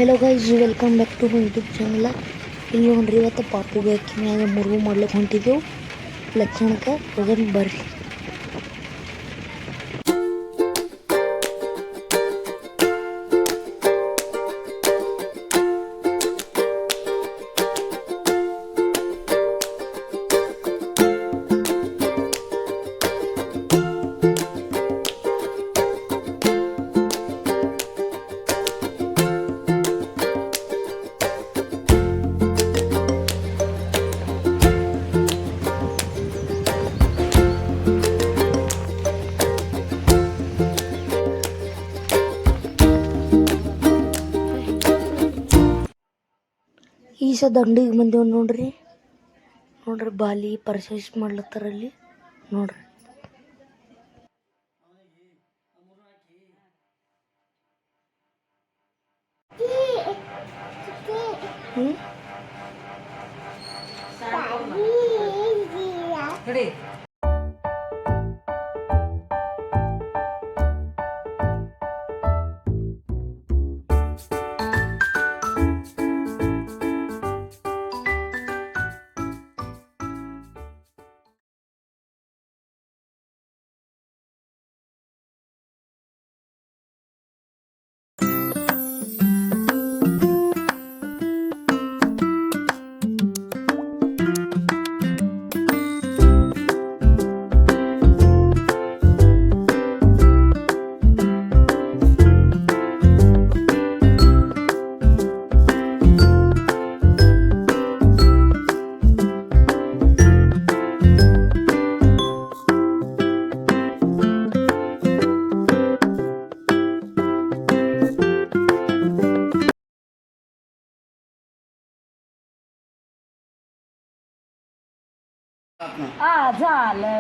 Hello guys, welcome back to my YouTube channel. ಇಲ್ಲಿ ನೋಡ್ರಿ, ಇವತ್ತು ಪಾಪುಗೆ ಕಿನ್ಯಾಗ ಮುರುಗು ಮಾಡ್ಲಿಕ್ಕೆ ಹೊಂಟಿದ್ದೆವು ಲಕ್ಷಣಕ್ಕೆ. ಹೋಗೋಣ ಬರ್ರಿ. ಈ ದಂಡಿಗೆ ಬಂದೇವು ನೋಡ್ರಿ. ಬಾಲಿ ಪರ್ಚೇಸ್ ಮಾಡ್ಲತ್ತಾರಲ್ಲಿ ನೋಡ್ರಿ. झालं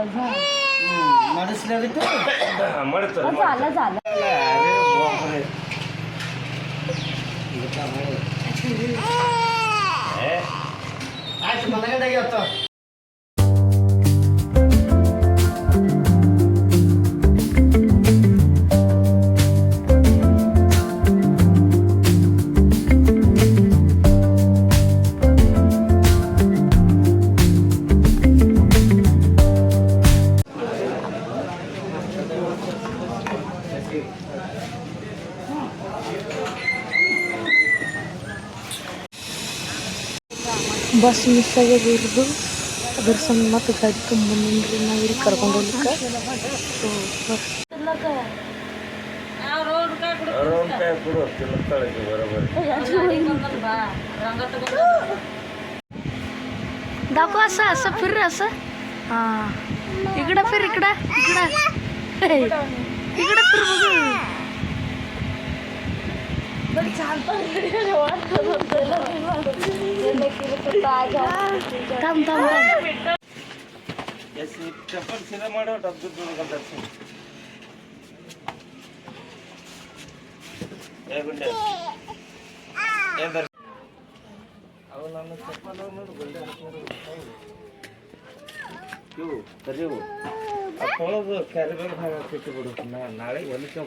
ಬಸ್ ಮಿಸ್ ಆಗ್ಯದ ಇರೋದು. ಅದ್ರ ಸಮ ಮತ್ತು ಗಾಡಿ ತುಂಬ ನಾವು ಇಲ್ಲಿ ಕರ್ಕೊಂಡು ಹೋಗ್ಲಿಕ್ಕೆ. दाखव असं असं फिर असं. हां, इकडं फिर, इकडं इकडं इकडं फिर. ಚಪ್ಪಲ್ ಸೀದಾ ಮಾಡೋ ಡಬ್ಬ ಅವು ನನ್ನ ಚಪ್ಪಲ್ ನೋಡು ಗುಂಡೆ ಇವು ಕರಿವು ಆ ತೊಳೆದು ಕ್ಯಾರಿ ಬ್ಯಾಗ್ ಹಾಕಿ ಬಿಡು. ನಾಳೆ ಹೊಲಿಕೆ